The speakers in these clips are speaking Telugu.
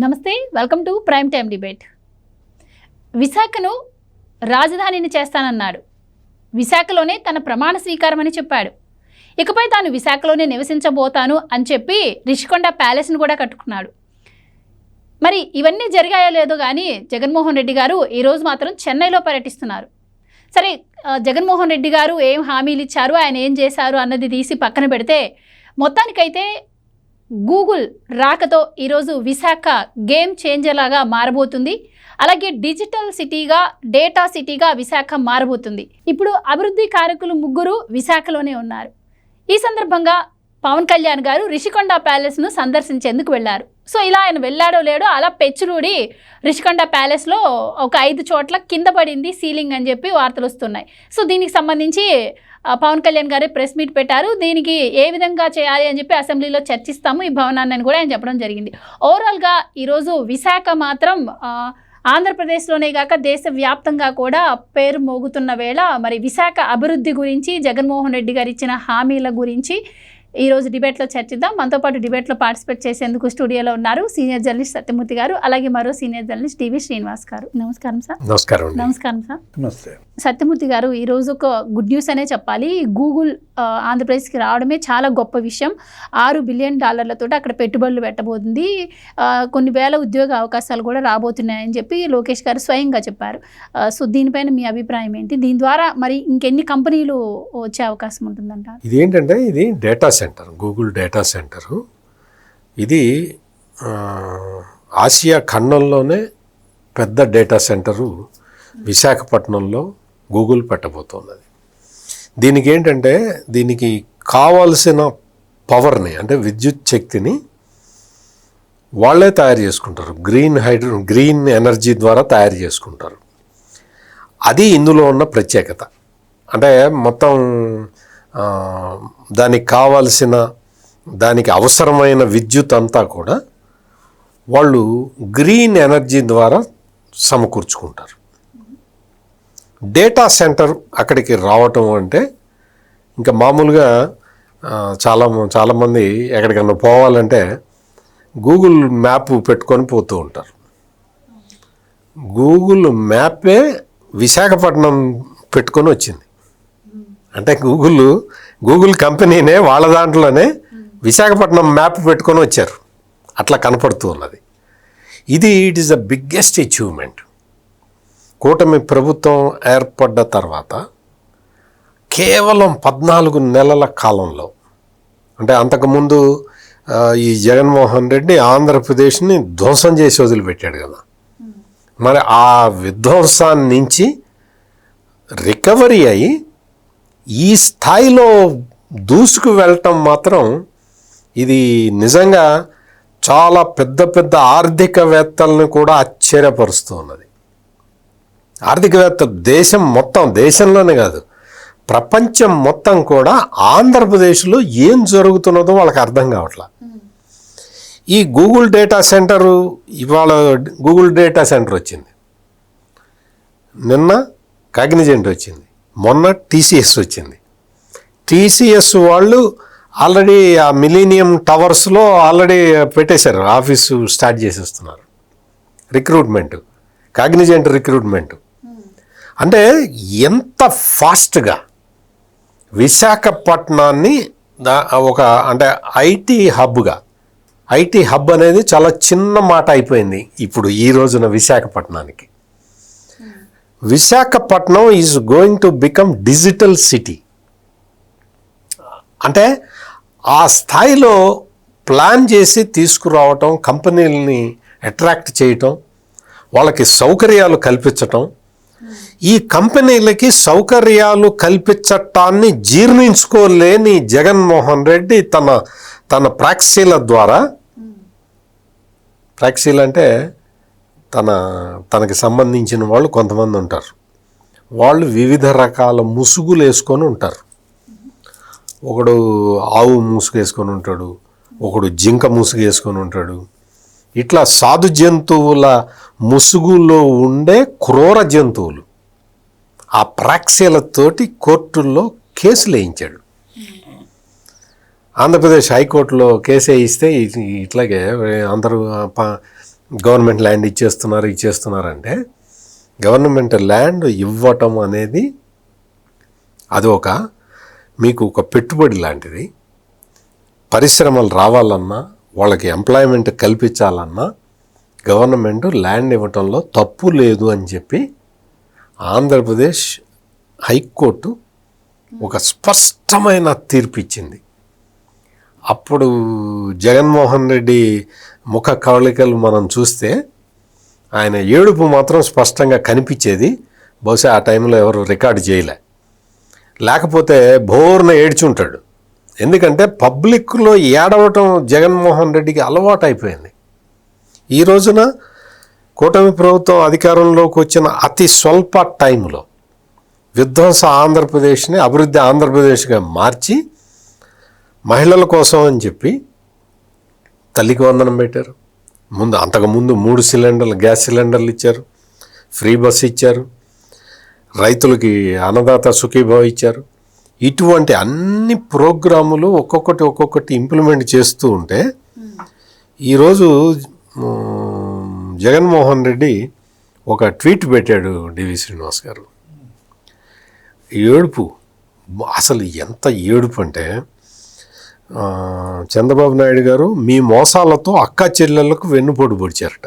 నమస్తే, welcome to prime time debate. విశాఖను రాజధానిని చేస్తానన్నాడు. విశాఖలోనే తన ప్రమాణ స్వీకారం అని చెప్పాడు. ఇకపై తాను విశాఖలోనే నివసించబోతాను అని చెప్పి రిషికొండ ప్యాలెస్ను కూడా కట్టుకున్నాడు. మరి ఇవన్నీ జరిగాయో లేదో కానీ జగన్మోహన్ రెడ్డి గారు ఈరోజు మాత్రం చెన్నైలో పర్యటిస్తున్నారు. సరే, జగన్మోహన్ రెడ్డి గారు ఏం హామీలు ఇచ్చారు, ఆయన ఏం చేశారు అన్నది తీసి పక్కన పెడితే, మొత్తానికైతే గూగుల్ రాకతో ఈరోజు విశాఖ గేమ్ చేంజర్ లాగా మారబోతుంది. అలాగే డిజిటల్ సిటీగా, డేటా సిటీగా విశాఖ మారబోతుంది. ఇప్పుడు అభివృద్ధి కారకులు ముగ్గురు విశాఖలోనే ఉన్నారు. ఈ సందర్భంగా పవన్ కళ్యాణ్ గారు రిషికొండ ప్యాలెస్ను సందర్శించేందుకు వెళ్ళారు. సో ఇలా ఆయన వెళ్ళాడో లేడో అలా పెచ్చులూడి రిషికొండ ప్యాలెస్లో ఒక 5 చోట్ల కింద పడింది సీలింగ్ అని చెప్పి వార్తలు వస్తున్నాయి. సో దీనికి సంబంధించి పవన్ కళ్యాణ్ గారే ప్రెస్ మీట్ పెట్టారు. దీనికి ఏ విధంగా చేయాలి అని చెప్పి అసెంబ్లీలో చర్చిస్తాము ఈ భవనాన్ని అని కూడా ఆయన చెప్పడం జరిగింది. ఓవరాల్గా ఈరోజు విశాఖ మాత్రం ఆంధ్రప్రదేశ్లోనే కాక దేశవ్యాప్తంగా కూడా పేరు మోగుతున్న వేళ మరి విశాఖ అభివృద్ధి గురించి, జగన్మోహన్ రెడ్డి గారు ఇచ్చిన హామీల గురించి ఈరోజు డిబేట్లో చర్చిద్దాం. మనతో పాటు డిబేట్లో పార్టిసిపేట్ చేసేందుకు స్టూడియోలో ఉన్నారు సీనియర్ జర్నలిస్ట్ సత్యమూర్తి గారు, అలాగే మరో సీనియర్ జర్నలిస్ట్ టీవీ శ్రీనివాస్ గారు. నమస్కారం సార్. నమస్కారం సార్. నమస్తే సత్యమూర్తి గారు, ఈరోజు ఒక గుడ్ న్యూస్ అనే చెప్పాలి. గూగుల్ ఆంధ్రప్రదేశ్కి రావడమే చాలా గొప్ప విషయం. $6 బిలియన్ అక్కడ పెట్టుబడులు పెట్టబోతుంది. కొన్ని వేల ఉద్యోగ అవకాశాలు కూడా రాబోతున్నాయని చెప్పి లోకేష్ గారు స్వయంగా చెప్పారు. సో దీనిపైన మీ అభిప్రాయం ఏంటి? దీని ద్వారా మరి ఇంకెన్ని కంపెనీలు వచ్చే అవకాశం ఉంటుందంటారు? ఇదేంటంటే, ఇది data centre, Google data centre. ఇది ఆసియా ఖండంలోనే పెద్ద డేటా సెంటరు విశాఖపట్నంలో గూగుల్ పెట్టబోతున్నది. దీనికి ఏంటంటే, దీనికి కావాల్సిన పవర్ని, అంటే విద్యుత్ శక్తిని వాళ్ళే తయారు చేసుకుంటారు. గ్రీన్ ఎనర్జీ ద్వారా తయారు చేసుకుంటారు. అది ఇందులో ఉన్న ప్రత్యేకత. అంటే మొత్తం దానికి అవసరమైన విద్యుత్ అంతా కూడా వాళ్ళు గ్రీన్ ఎనర్జీ ద్వారా సమకూర్చుకుంటారు. డేటా అక్కడికి రావటం అంటే ఇంకా మామూలుగా చాలామంది ఎక్కడికన్నా పోవాలంటే గూగుల్ మ్యాప్ పెట్టుకొని పోతూ ఉంటారు. గూగుల్ మ్యాపే విశాఖపట్నం పెట్టుకొని వచ్చింది. అంటే గూగుల్ కంపెనీనే వాళ్ళ దాంట్లోనే విశాఖపట్నం మ్యాప్ పెట్టుకొని వచ్చారు. అట్లా కనపడుతూ ఉన్నది. It is the biggest achievement. కూటమి ప్రభుత్వం ఏర్పడ్డ తర్వాత కేవలం 14 నెలల కాలంలో, అంటే అంతకుముందు ఈ జగన్మోహన్ రెడ్డి ఆంధ్రప్రదేశ్ని ధ్వంసం చేసి వదిలిపెట్టాడు కదా, మరి ఆ విధ్వంసాన్ని నుంచి రికవరీ అయ్యి ఈ స్థాయిలో దూసుకు వెళ్ళటం మాత్రం ఇది నిజంగా చాలా పెద్ద పెద్ద ఆర్థికవేత్తలను కూడా ఆశ్చర్యపరుస్తూ ఉన్నది. ఆర్థికవేత్త దేశంలోనే కాదు, ప్రపంచం మొత్తం కూడా ఆంధ్రప్రదేశ్లో ఏం జరుగుతున్నదో వాళ్ళకి అర్థం కావట్లా. ఈ గూగుల్ డేటా సెంటరు, ఇవాళ గూగుల్ డేటా సెంటర్ వచ్చింది, నిన్న కాగ్నిజెంట్ వచ్చింది, మొన్న టీసీఎస్ వచ్చింది. టీసీఎస్ వాళ్ళు ఆల్రెడీ ఆ మిలీనియం టవర్స్లో ఆల్రెడీ పెట్టేశారు, ఆఫీసు స్టార్ట్ చేసేస్తున్నారు. Recruitment, Cognizant recruitment. అంటే ఎంత ఫాస్ట్గా విశాఖపట్నాన్ని ఒక అంటే ఐటీ హబ్ అనేది చాలా చిన్న మాట అయిపోయింది ఇప్పుడు ఈ రోజున విశాఖపట్నానికి. Visakhapatnam is going to become digital city. అంటే ఆ స్థాయిలో ప్లాన్ చేసి తీసుకురావటం, కంపెనీలని అట్రాక్ట్ చేయటం, వాళ్ళకి సౌకర్యాలు కల్పించటం. ఈ కంపెనీలకి సౌకర్యాలు కల్పించటాన్ని జీర్ణించుకోలేని జగన్మోహన్ రెడ్డి తన ప్రాక్సీల ద్వారా, ప్రాక్సీలు అంటే తనకి సంబంధించిన వాళ్ళు కొంతమంది ఉంటారు, వాళ్ళు వివిధ రకాల ముసుగులు వేసుకొని ఉంటారు. ఒకడు ఆవు ముసుగు వేసుకొని ఉంటాడు, ఒకడు జింక ముసుగు వేసుకొని ఉంటాడు. ఇట్లా సాధు జంతువుల ముసుగులో ఉండే క్రూర జంతువులు ఆ ప్రాక్సీలతోటి కోర్టుల్లో కేసులు వేయించాడు. ఆంధ్రప్రదేశ్ హైకోర్టులో కేసు వేయిస్తే ఇట్లాగే అందరూ గవర్నమెంట్ ల్యాండ్ ఇచ్చేస్తున్నారంటే గవర్నమెంట్ ల్యాండ్ ఇవ్వటం అనేది అది మీకు ఒక పెట్టుబడి లాంటిది. పరిశ్రమలు రావాలన్నా వాళ్ళకి ఎంప్లాయ్మెంట్ కల్పించాలన్నా గవర్నమెంట్ ల్యాండ్ ఇవ్వటంలో తప్పు లేదు అని చెప్పి ఆంధ్రప్రదేశ్ హైకోర్టు ఒక స్పష్టమైన తీర్పు ఇచ్చింది. అప్పుడు జగన్మోహన్ రెడ్డి ముఖ కవళికలు మనం చూస్తే ఆయన ఏడుపు మాత్రం స్పష్టంగా కనిపించేది. బహుశా ఆ టైంలో ఎవరు రికార్డు చేయలే, లేకపోతే బోర్న ఏడ్చుంటాడు. ఎందుకంటే పబ్లిక్లో ఏడవటం జగన్మోహన్ రెడ్డికి అలవాటు అయిపోయింది. ఈ రోజున కూటమి ప్రభుత్వం అధికారంలోకి వచ్చిన అతి స్వల్ప టైంలో విధ్వంస ఆంధ్రప్రదేశ్ని అభివృద్ధి ఆంధ్రప్రదేశ్గా మార్చి మహిళల కోసం అని చెప్పి తల్లికి వందనం పెట్టారు. అంతకుముందు 3 సిలిండర్లు గ్యాస్ సిలిండర్లు ఇచ్చారు, ఫ్రీ బస్ ఇచ్చారు, రైతులకి అన్నదాత సుఖీభావ ఇచ్చారు. ఇటువంటి అన్ని ప్రోగ్రాములు ఒక్కొక్కటి ఇంప్లిమెంట్ చేస్తూ ఉంటే ఈరోజు జగన్మోహన్ రెడ్డి ఒక ట్వీట్ పెట్టాడు. డివి శ్రీనివాస్ గారు ఏడుపు, అసలు ఎంత ఏడుపు అంటే చంద్రబాబు నాయుడు గారు మీ మోసాలతో అక్క చెల్లెళ్ళకు వెన్నుపోటు పొడిచారట.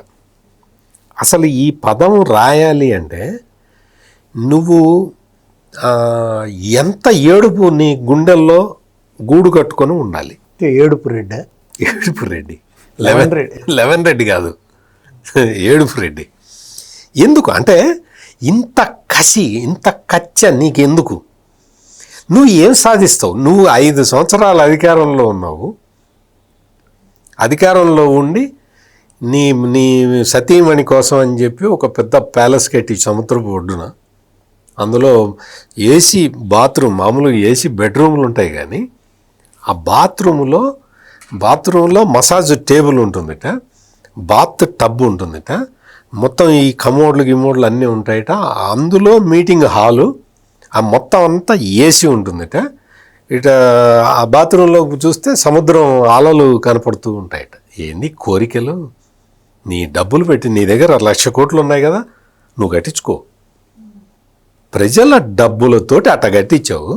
అసలు ఈ పదం రాయాలి అంటే నువ్వు ఎంత ఏడుపు నీ గుండెల్లో గూడు కట్టుకొని ఉండాలి. ఏడుపు రెడ్డి లెవెన్ రెడ్డి కాదు, ఏడుపు రెడ్డి. ఎందుకు అంటే ఇంత కసి, ఇంత కచ్చ నీకెందుకు? నువ్వు ఏం సాధిస్తావు? నువ్వు 5 సంవత్సరాలు అధికారంలో ఉన్నావు. అధికారంలో ఉండి నీ సతీమణి కోసం అని చెప్పి ఒక పెద్ద ప్యాలెస్ కట్టి సముద్రపు ఒడ్డున, అందులో ఏసీ బాత్రూమ్, మామూలుగా ఏసీ బెడ్రూమ్లు ఉంటాయి కానీ ఆ బాత్రూంలో మసాజ్ టేబుల్ ఉంటుందిట, బాత్ టబ్ ఉంటుందిట, మొత్తం ఈ కమోడ్లు అన్నీ ఉంటాయట. అందులో మీటింగ్ హాలు, ఆ మొత్తం అంతా ఏసీ ఉంటుందిట. ఆ బాత్రూంలో చూస్తే సముద్రం అలలు కనపడుతూ ఉంటాయట. ఏంది కోరికలు? నీ డబ్బులు పెట్టి, నీ దగ్గర 1,00,000 కోట్లు ఉన్నాయి కదా, నువ్వు కట్టించుకో. ప్రజల డబ్బులతోటి అట్ట కట్టించావు.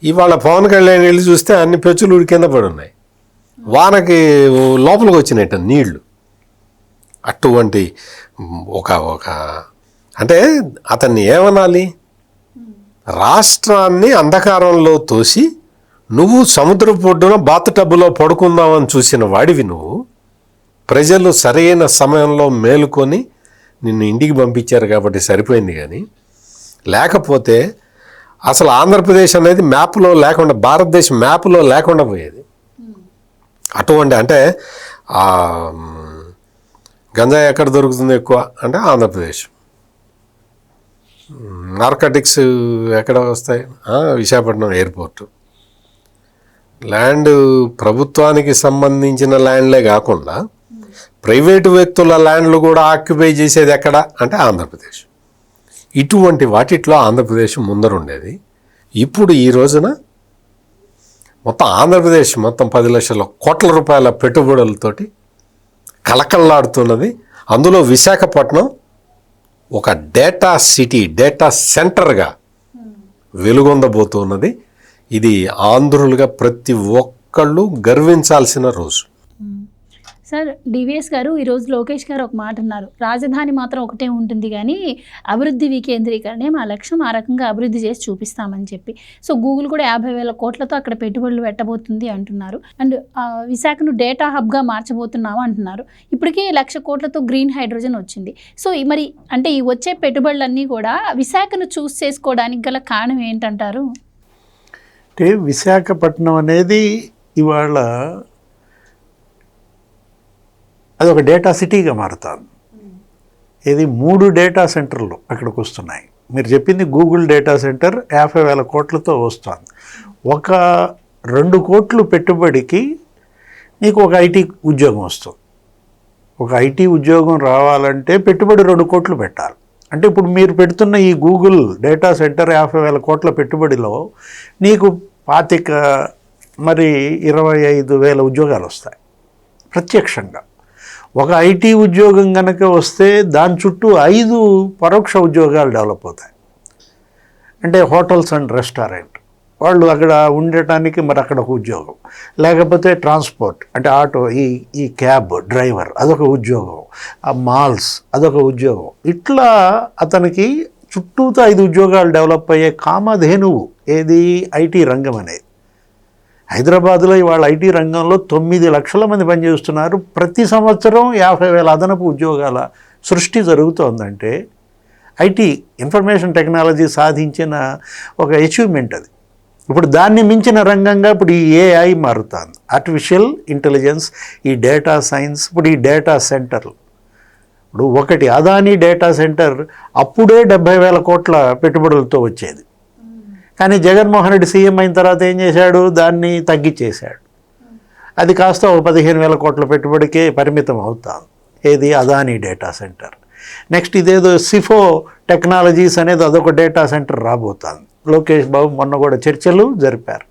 ఇవాళ పవన్ కళ్యాణ్ వెళ్ళి చూస్తే అన్ని పెచ్చులు కింద పడి ఉన్నాయి, వానకి లోపలికి వచ్చినట్టు నీళ్లు. అటువంటి ఒక అంటే అతన్ని ఏమనాలి? రాష్ట్రాన్ని అంధకారంలో తోసి నువ్వు సముద్రపు ఒడ్డున బాత్ టబ్బులో పడుకుందామని చూసిన వాడివి నువ్వు. ప్రజలు సరైన సమయంలో మేలుకొని నిన్ను ఇంటికి పంపించారు కాబట్టి సరిపోయింది. కానీ లేకపోతే అసలు ఆంధ్రప్రదేశ్ అనేది మ్యాప్లో లేకుండా, భారతదేశం మ్యాప్లో లేకుండా పోయేది. అటువంటి అంటే గంజాయి ఎక్కడ దొరుకుతుంది ఎక్కువ అంటే ఆంధ్రప్రదేశ్. నార్కటిక్స్ ఎక్కడ వస్తాయి? విశాఖపట్నం ఎయిర్పోర్టు. ల్యాండ్ ప్రభుత్వానికి సంబంధించిన ల్యాండ్లే కాకుండా ప్రైవేటు వ్యక్తుల ల్యాండ్లు కూడా ఆక్యుపై చేసేది ఎక్కడ అంటే ఆంధ్రప్రదేశ్. ఇటువంటి వాటిట్లో ఆంధ్రప్రదేశ్ ముందరుండేది. ఇప్పుడు ఈ రోజున మొత్తం ఆంధ్రప్రదేశ్ మొత్తం 10 లక్షల కోట్ల రూపాయల పెట్టుబడులతోటి కలకల్లాడుతున్నది. అందులో విశాఖపట్నం ఒక డేటా సిటీ, డేటా సెంటర్గా వెలుగొందబోతున్నది. ఇది ఆంధ్రులుగా ప్రతి ఒక్కళ్ళు గర్వించాల్సిన రోజు. సార్, డివిఎస్ గారు ఈరోజు లోకేష్ గారు ఒక మాట అన్నారు, రాజధాని మాత్రం ఒకటే ఉంటుంది కానీ అభివృద్ధి వికేంద్రీకరణే మా లక్ష్యం, ఆ రకంగా అభివృద్ధి చేసి చూపిస్తామని చెప్పి. సో గూగుల్ కూడా 50,000 కోట్లతో అక్కడ పెట్టుబడులు పెట్టబోతుంది అంటున్నారు. అండ్ విశాఖను డేటా హబ్గా మార్చబోతున్నాము అంటున్నారు. ఇప్పటికే 1,00,000 కోట్లతో గ్రీన్ హైడ్రోజన్ వచ్చింది. సో మరి అంటే ఈ వచ్చే పెట్టుబడులన్నీ కూడా విశాఖను చూస్ చేసుకోవడానికి గల కారణం ఏంటంటారు? అంటే విశాఖపట్నం అనేది ఇవాళ అది ఒక డేటా సిటీగా మారుతుంది. ఇది 3 డేటా సెంటర్లు అక్కడికి వస్తున్నాయి. మీరు చెప్పింది గూగుల్ డేటా సెంటర్ 50,000 కోట్లతో వస్తుంది. ఒక 2 కోట్లు పెట్టుబడికి నీకు ఒక ఐటీ ఉద్యోగం వస్తుంది. ఒక ఐటీ ఉద్యోగం రావాలంటే పెట్టుబడి 2 కోట్లు పెట్టాలి. అంటే ఇప్పుడు మీరు పెడుతున్న ఈ గూగుల్ డేటా సెంటర్ 50,000 కోట్ల పెట్టుబడిలో నీకు 25 మరి 25,000 ఉద్యోగాలు వస్తాయి ప్రత్యక్షంగా. ఒక ఐటీ ఉద్యోగం కనుక వస్తే దాని చుట్టూ 5 పరోక్ష ఉద్యోగాలు డెవలప్ అవుతాయి. అంటే హోటల్స్ అండ్ రెస్టారెంట్ వాళ్ళు అక్కడ ఉండటానికి మరి అక్కడ ఒక ఉద్యోగం, లేకపోతే ట్రాన్స్పోర్ట్ అంటే ఆటో, ఈ క్యాబ్ డ్రైవర్ అదొక ఉద్యోగం, ఆ మాల్స్ అదొక ఉద్యోగం. ఇట్లా అతనికి చుట్టూతో 5 ఉద్యోగాలు డెవలప్ అయ్యే కామధేనువు ఏది ఐటీ రంగం అనేది. హైదరాబాద్లో ఇవాళ ఐటీ రంగంలో 9 లక్షల మంది పనిచేస్తున్నారు. ప్రతి సంవత్సరం 50,000 అదనపు ఉద్యోగాల సృష్టి జరుగుతోందంటే ఐటీ ఇన్ఫర్మేషన్ టెక్నాలజీ సాధించిన ఒక అచీవ్మెంట్ అది. ఇప్పుడు దాన్ని మించిన రంగంగా ఇప్పుడు ఈ ఏఐ మారుతుంది, ఆర్టిఫిషియల్ ఇంటెలిజెన్స్, ఈ డేటా సైన్స్, ఇప్పుడు ఈ డేటా సెంటర్లు. ఇప్పుడు ఒకటి అదానీ డేటా సెంటర్ అప్పుడే 70,000 కోట్ల పెట్టుబడులతో వచ్చేది. కానీ జగన్మోహన్ రెడ్డి సీఎం అయిన తర్వాత ఏం చేశాడు, దాన్ని తగ్గించేశాడు. అది కాస్త 15,000 కోట్ల పెట్టుబడికే పరిమితం అవుతాం. ఏది అదానీ డేటా సెంటర్. నెక్స్ట్ ఇదేదో సిఫో టెక్నాలజీస్ అనేది అదొక డేటా సెంటర్ రాబోతుంది. లోకేష్ బాబు మొన్న కూడా చర్చలు జరిపారు.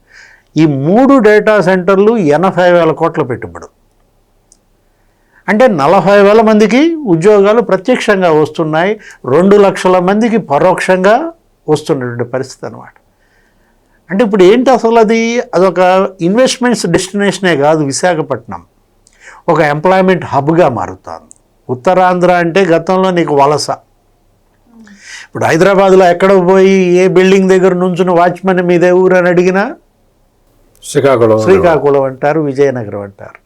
ఈ 3 డేటా సెంటర్లు 80,000 కోట్ల పెట్టుబడి. అంటే 40,000 మందికి ఉద్యోగాలు ప్రత్యక్షంగా వస్తున్నాయి, 2 లక్షల మందికి పరోక్షంగా వస్తున్నటువంటి పరిస్థితి అన్నమాట. అంటే ఇప్పుడు ఏంటి అసలు అదొక ఇన్వెస్ట్మెంట్స్ డెస్టినేషనే కాదు, విశాఖపట్నం ఒక ఎంప్లాయ్మెంట్ హబ్గా మారుతుంది. ఉత్తరాంధ్ర అంటే గతంలో నీకు వలస. ఇప్పుడు హైదరాబాద్లో ఎక్కడ పోయి ఏ బిల్డింగ్ దగ్గర నుంచుని వాచ్మెన్ మీదే ఊరు అని అడిగినా శ్రీకాకుళం అంటారు, విజయనగరం అంటారు.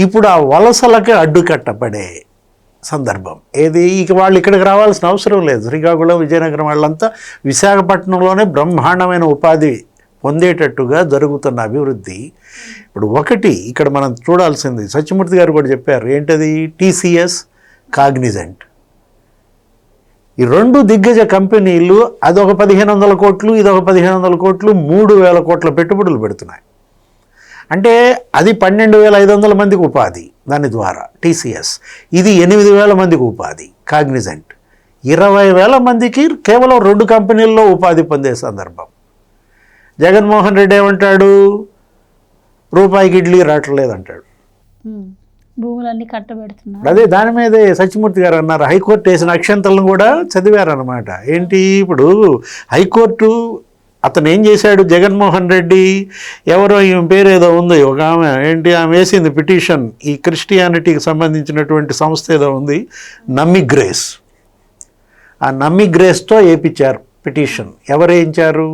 ఇప్పుడు ఆ వలసలకే అడ్డుకట్టబడే సందర్భం ఏది. ఇక వాళ్ళు ఇక్కడికి రావాల్సిన అవసరం లేదు. శ్రీకాకుళం విజయనగరం వాళ్ళంతా విశాఖపట్నంలోనే బ్రహ్మాండమైన ఉపాధి పొందేటట్టుగా జరుగుతున్న అభివృద్ధి. ఇప్పుడు ఒకటి ఇక్కడ మనం చూడాల్సింది, సత్యమూర్తి గారు కూడా చెప్పారు, ఏంటది టీసీఎస్, కాగ్నిజెంట్. ఈ 2 దిగ్గజ కంపెనీలు అదొక 1,500 కోట్లు, ఇదొక 1,500 కోట్లు, 3,000 కోట్ల పెట్టుబడులు పెడుతున్నాయి. అంటే అది 12,500 మందికి ఉపాధి దాని ద్వారా టీసీఎస్. ఇది 8,000 మందికి ఉపాధి కాగ్నిజెంట్. 20,000 మందికి కేవలం 2 కంపెనీల్లో ఉపాధి పొందే సందర్భం. జగన్మోహన్ రెడ్డి ఏమంటాడు, రూపాయికి ఇడ్లీ రావట్లేదు అంటాడు. భూములన్నీ కట్టబెడుతున్నారు. అదే దాని మీదే సత్యమూర్తి గారు అన్నారు, హైకోర్టు వేసిన అక్షంతలను కూడా చదివారనమాట. ఏంటి ఇప్పుడు హైకోర్టు అతను ఏం చేశాడు, జగన్మోహన్ రెడ్డి ఎవరో ఈమె పేరు ఏదో ఉంది ఒక ఆమె, ఏంటి ఆమె వేసింది పిటిషన్, ఈ క్రిస్టియానిటీకి సంబంధించినటువంటి సంస్థ ఏదో ఉంది, నమ్మి గ్రేస్. ఆ నమ్మి గ్రేస్తో వేయించారు పిటిషన్. ఎవరు వేయించారు,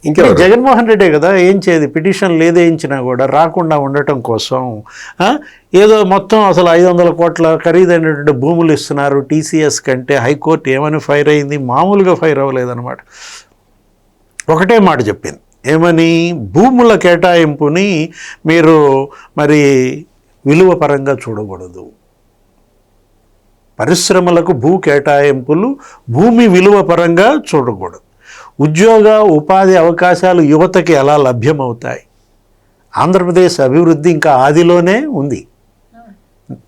ఇంకా జగన్మోహన్ రెడ్డే కదా ఏం చేయదు. పిటిషన్ లేదేయించినా కూడా రాకుండా ఉండటం కోసం ఏదో మొత్తం అసలు 500 కోట్ల ఖరీదైనటువంటి భూములు ఇస్తున్నారు టీసీఎస్ కంటే. హైకోర్టు ఏమని ఫైర్ అయింది, మామూలుగా ఫైర్ అవ్వలేదన్నమాట. ఒకటే మాట చెప్పింది, ఏమని, భూముల కేటాయింపుని మీరు మరి విలువ పరంగా చూడకూడదు. పరిశ్రమలకు భూ కేటాయింపులు భూమి విలువ పరంగా చూడకూడదు. ఉద్యోగ ఉపాధి అవకాశాలు యువతకి ఎలా లభ్యమవుతాయి. ఆంధ్రప్రదేశ్ అభివృద్ధి ఇంకా ఆదిలోనే ఉంది,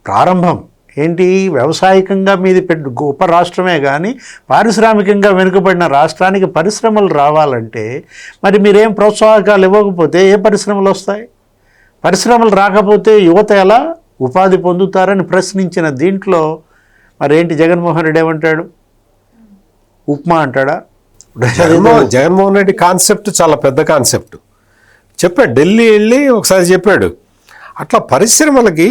ప్రారంభం. ఏంటి, వ్యవసాయకంగా మీది గొప్ప రాష్ట్రమే కానీ పారిశ్రామికంగా వెనుకబడిన రాష్ట్రానికి పరిశ్రమలు రావాలంటే మరి మీరేం ప్రోత్సాహకాలు ఇవ్వకపోతే ఏ పరిశ్రమలు వస్తాయి. పరిశ్రమలు రాకపోతే యువత ఎలా ఉపాధి పొందుతారని ప్రశ్నించిన దీంట్లో మరేంటి జగన్మోహన్ రెడ్డి ఏమంటాడు, ఉప్మా అంటాడా. జగన్మోహన్ రెడ్డి కాన్సెప్ట్ చాలా పెద్ద కాన్సెప్ట్ చెప్పాడు. ఢిల్లీ వెళ్ళి ఒకసారి చెప్పాడు, అట్లా పరిశ్రమలకి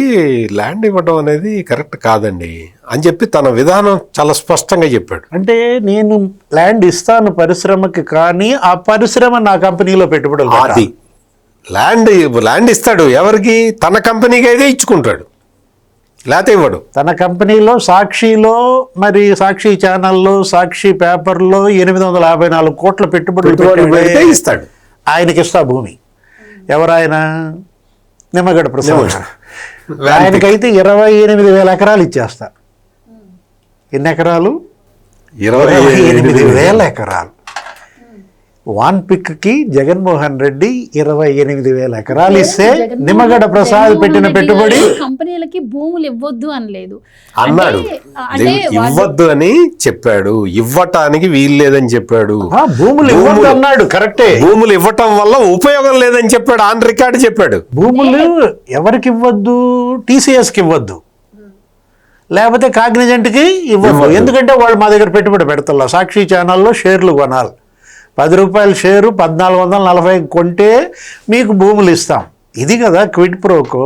ల్యాండ్ ఇవ్వడం అనేది కరెక్ట్ కాదండి అని చెప్పి తన విధానం చాలా స్పష్టంగా చెప్పాడు. అంటే నేను ల్యాండ్ ఇస్తాను పరిశ్రమకి, కానీ ఆ పరిశ్రమ నా కంపెనీలో పెట్టుబడులు అది ల్యాండ్ ఇస్తాడు ఎవరికి, తన కంపెనీకి అయితే ఇచ్చుకుంటాడు, లేకపోతే ఇవ్వడు. తన కంపెనీలో సాక్షిలో మరి సాక్షి ఛానల్లో సాక్షి పేపర్లో 854 కోట్ల పెట్టుబడులు పెడితే ఇస్తాడు. ఆయనకి ఇస్తా భూమి. ఎవరాయన, నిమ్మగడ్డ ప్రసాద్. ఆయనకైతే 28,000 ఎకరాలు ఇచ్చేస్తా. ఎన్ని ఎకరాలు, 28,000 ఎకరాలు. వాన్పిక్కి జగన్మోహన్ రెడ్డి 28,000 ఎకరాలు ఇస్తే నిమ్మగడ్డ ప్రసాద్ పెట్టిన పెట్టుబడి కంపెనీలకి భూములు ఇవ్వద్దు అనలేదు అన్నాడు. ఇవ్వద్దు అని చెప్పాడు, ఇవ్వటానికి వీలు లేదని చెప్పాడు. భూములు ఇవ్వద్దు అన్నాడు, కరెక్టే. భూములు ఇవ్వటం వల్ల ఉపయోగం లేదని చెప్పాడు, ఆన్ రికార్డు చెప్పాడు. భూములు ఎవరికి ఇవ్వద్దు? TCSకి ఇవ్వద్దు, లేకపోతే కాగ్నిజెంట్కి ఇవ్వద్దు. ఎందుకంటే వాళ్ళు మా దగ్గర పెట్టుబడి పెడతారు. సాక్షి ఛానల్లో షేర్లు కొనాలి, 10 రూపాయల షేరు 1440 కొంటే మీకు భూములు ఇస్తాం. ఇది కదా క్విడ్ ప్రోకో.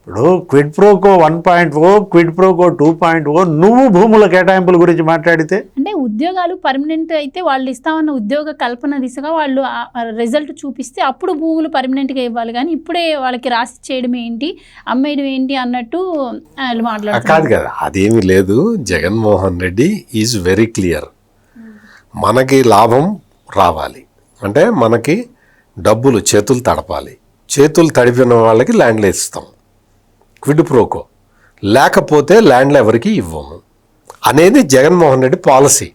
ఇప్పుడు క్విడ్ ప్రోకో 1.0, క్విడ్ ప్రోకో 2.0. నువ్వు భూముల కేటాయింపుల గురించి మాట్లాడితే అంటే ఉద్యోగాలు పర్మనెంట్ అయితే వాళ్ళు ఇస్తామన్న ఉద్యోగ కల్పన దిశగా వాళ్ళు రిజల్ట్ చూపిస్తే అప్పుడు భూములు పర్మనెంట్గా ఇవ్వాలి, కానీ ఇప్పుడే వాళ్ళకి రాసి చేయడం ఏంటి, అమ్మేయడం ఏంటి అన్నట్టు వాళ్ళు మాట్లాడుతున్నారు. కాదు కదా, అదేమీ లేదు. Jaganmohan Reddy is very clear. మనకి లాభం రావాలి అంటే మనకి డబ్బులు చేతులు తడపాలి. చేతులు తడిపిన వాళ్ళకి ల్యాండ్లు ఇస్తాం, క్విడ్ ప్రోకో. లేకపోతే ల్యాండ్లు ఎవరికి ఇవ్వము అనేది జగన్మోహన్ రెడ్డి పాలసీ.